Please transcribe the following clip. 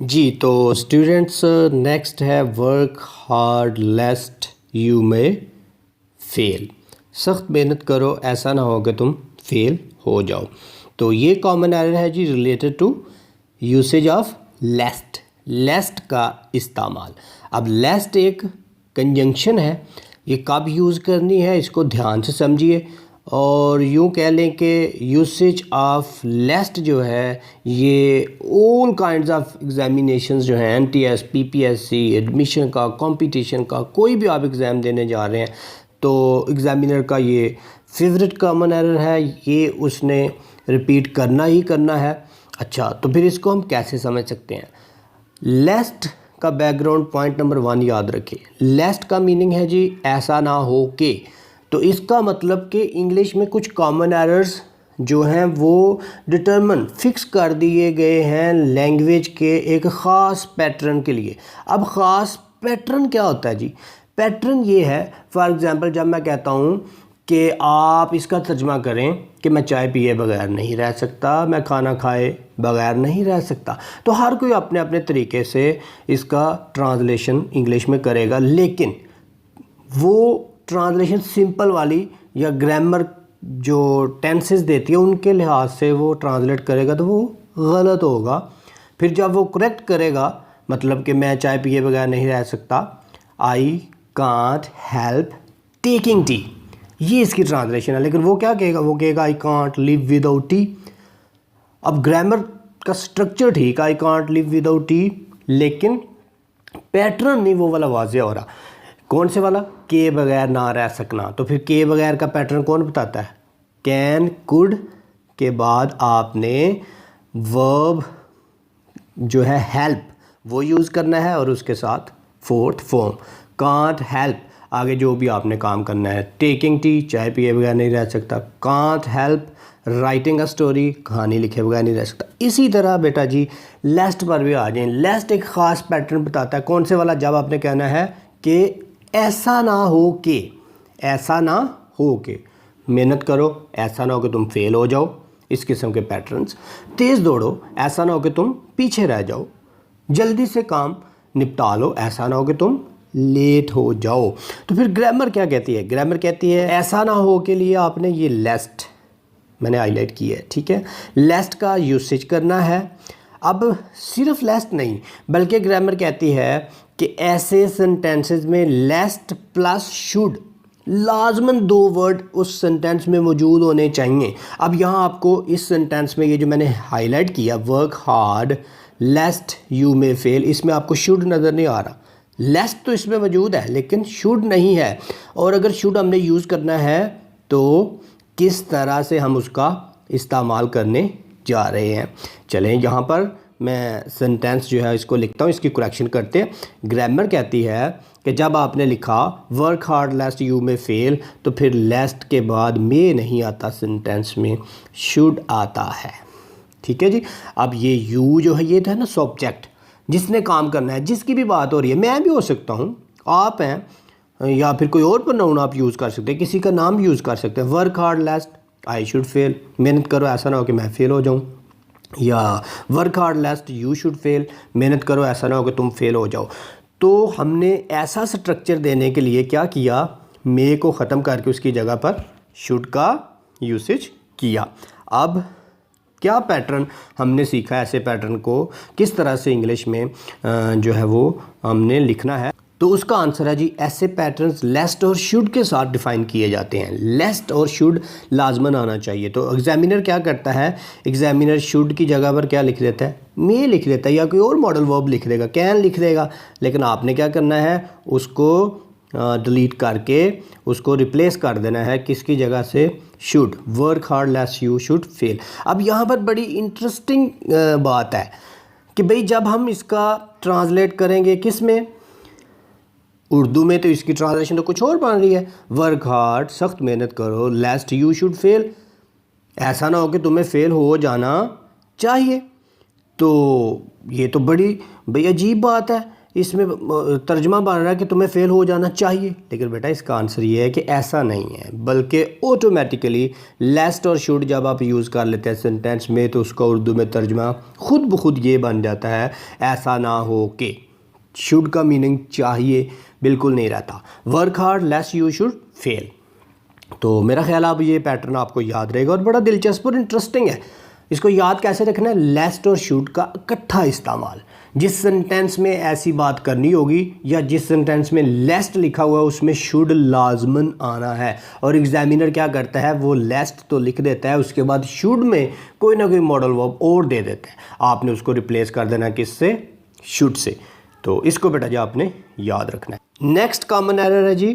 जी, तो students next है work hard लेस्ट you में फेल। सख्त मेहनत करो ऐसा ना हो कि तुम फेल हो जाओ। तो ये कॉमन एरर है जी रिलेटेड टू यूसेज ऑफ लेस्ट। लेस्ट का इस्तेमाल। अब लेस्ट एक कंजंक्शन है, ये कब यूज़ करनी है इसको ध्यान से समझिए। और यूँ कह लें कि यूसेज ऑफ लेस्ट जो है ये ऑल काइंड्स ऑफ एग्जामिनेशंस जो हैं NTS PPSC एडमिशन का कंपटीशन का कोई भी आप एग्ज़ाम देने जा रहे हैं तो एग्ज़ामिनर का ये फेवरेट कॉमन एरर है, ये उसने रिपीट करना ही करना है। अच्छा, तो फिर इसको हम कैसे समझ सकते हैं? लेस्ट का बैकग्राउंड पॉइंट नंबर 1 याद रखें। लेस्ट का मीनिंग है जी ऐसा ना हो कि। तो इसका मतलब कि इंग्लिश में कुछ कॉमन एरर्स जो हैं वो डिटरमिन फिक्स कर दिए गए हैं लैंग्वेज के एक ख़ास पैटर्न के लिए। अब ख़ास पैटर्न क्या होता है जी? पैटर्न ये है, फॉर एग्ज़ाम्पल जब मैं कहता हूँ कि आप इसका तर्जमा करें कि मैं चाय पिए बगैर नहीं रह सकता, मैं खाना खाए बगैर नहीं रह सकता, तो हर कोई अपने अपने तरीके से इसका ट्रांसलेशन इंग्लिश में करेगा, लेकिन वो ट्रांसलेशन सिंपल वाली या ग्रामर जो टेंसेस देती है उनके लिहाज से वो ट्रांसलेट करेगा तो वो गलत होगा। फिर जब वो करेक्ट करेगा, मतलब कि मैं चाय पिए बगैर नहीं रह सकता, I can't help taking tea, ये इसकी ट्रांसलेशन है। लेकिन वो क्या कहेगा? वो कहेगा I can't live without T. अब ग्रामर का स्ट्रक्चर ठीक, I can't live without T, लेकिन पैटर्न नहीं वो वाला वाज़े हो रहा। कौन से वाला? के बगैर ना रह सकना। तो फिर के बगैर का पैटर्न कौन बताता है? कैन कुड के बाद आपने वर्ब जो है हेल्प वो यूज़ करना है और उसके साथ फोर्थ फॉर्म कांट हेल्प आगे जो भी आपने काम करना है। टेकिंग टी, चाय पिए बगैर नहीं रह सकता। Can't help writing a story, कहानी लिखे बगैर नहीं रह सकता। इसी तरह बेटा जी लेस्ट पर भी आ जाएं। लेस्ट एक ख़ास पैटर्न बताता है। कौन से वाला? जब आपने कहना है कि ऐसा ना हो कि, ऐसा ना हो कि मेहनत करो, ऐसा ना हो कि तुम फेल हो जाओ, इस किस्म के पैटर्न्स। तेज़ दौड़ो, ऐसा ना हो कि तुम पीछे रह जाओ। जल्दी से काम निपटा लो, ऐसा ना हो कि तुम लेट हो जाओ। तो फिर ग्रामर क्या कहती है? ग्रामर कहती है ऐसा ना हो के लिए आपने ये लेस्ट मैंने हाईलाइट की है, ठीक है। लेस्ट का यूसेज करना है। अब सिर्फ लेस्ट नहीं बल्कि ग्रामर कहती है कि ऐसे सेंटेंसेस में लेस्ट प्लस शुड लाजमन 2 वर्ड उस सेंटेंस में मौजूद होने चाहिए। अब यहाँ आपको इस सेंटेंस में ये जो मैंने हाईलाइट किया वर्क हार्ड लेस्ट यू में फेल, इसमें आपको शुड नज़र नहीं आ रहा। लेस्ट तो इसमें मौजूद है लेकिन शुड नहीं है। और अगर शुड हमने यूज़ करना है तो किस तरह से हम उसका इस्तेमाल करने जा रहे हैं। चलें यहाँ पर मैं सेंटेंस जो है इसको लिखता हूँ, इसकी करेक्शन करते हैं। ग्रामर कहती है कि जब आपने लिखा वर्क हार्ड लेस्ट यू में फेल, तो फिर लेस्ट के बाद में नहीं आता, सेंटेंस में शुड आता है। ठीक है जी। अब ये यू जो है ये तो है ना सब्जेक्ट, जिसने काम करना है, जिसकी भी बात हो रही है। मैं भी हो सकता हूँ, आप हैं, या फिर कोई और प्रोनाउन आप यूज़ कर सकते हैं, किसी का नाम यूज़ कर सकते हैं। Work hard लेस्ट I should fail, मेहनत करो ऐसा ना हो कि मैं फेल हो जाऊँ। या work hard लेस्ट you should fail, मेहनत करो ऐसा ना हो कि तुम फेल हो जाओ। तो हमने ऐसा स्ट्रक्चर देने के लिए क्या किया? मे को ख़त्म करके उसकी जगह पर शुड का यूसेज किया। अब क्या पैटर्न हमने सीखा? ऐसे पैटर्न को किस तरह से इंग्लिश में जो है वो हमने लिखना है। तो उसका आंसर है जी ऐसे पैटर्न्स लेस्ट और शुड के साथ डिफ़ाइन किए जाते हैं। लेस्ट और शुड लाजमन आना चाहिए। तो एग्जामिनर क्या करता है? एग्जामिनर शुड की जगह पर क्या लिख देता है? मे लिख देता है, या कोई और मॉडल वर्ब लिख देगा, कैन लिख देगा। लेकिन आपने क्या करना है? उसको डिलीट करके उसको रिप्लेस कर देना है किसकी जगह से? Should. Work hard लेस्ट you should fail. अब यहाँ पर बड़ी इंटरेस्टिंग बात है कि भाई जब हम इसका ट्रांसलेट करेंगे किस में? उर्दू में, तो इसकी ट्रांसलेशन तो कुछ और बन रही है। वर्क हार्ड सख्त मेहनत करो, लेस्ट यू शुड फेल ऐसा ना हो कि तुम्हें फेल हो जाना चाहिए। तो ये तो बड़ी भाई अजीब बात है। इसमें तर्जमा बन रहा है कि तुम्हें फ़ेल हो जाना चाहिए, लेकिन बेटा इसका आंसर ये है कि ऐसा नहीं है, बल्कि ऑटोमेटिकली लेस्ट और शुड जब आप यूज़ कर लेते हैं सेंटेंस में तो उसका उर्दू में तर्जमा खुद ब खुद ये बन जाता है, ऐसा ना हो कि। शुड का मीनिंग चाहिए बिल्कुल नहीं रहता। Work hard लेस्ट you should fail. तो मेरा ख्याल अब ये पैटर्न आपको याद रहेगा और बड़ा दिलचस्प और इंटरेस्टिंग है। इसको याद कैसे रखना है? लेस्ट और शुड का इकट्ठा इस्तेमाल। जिस सेंटेंस में ऐसी बात करनी होगी या जिस सेंटेंस में लेस्ट लिखा हुआ है उसमें शुड लाजमन आना है, और एग्जामिनर क्या करता है वो लेस्ट तो लिख देता है, उसके बाद शुड में कोई ना कोई मॉडल वर्ब और दे देता है, आपने उसको रिप्लेस कर देना किससे? Should say. तो इसको बेटा जी आपने याद रखना है। नेक्स्ट कॉमन एरर है जी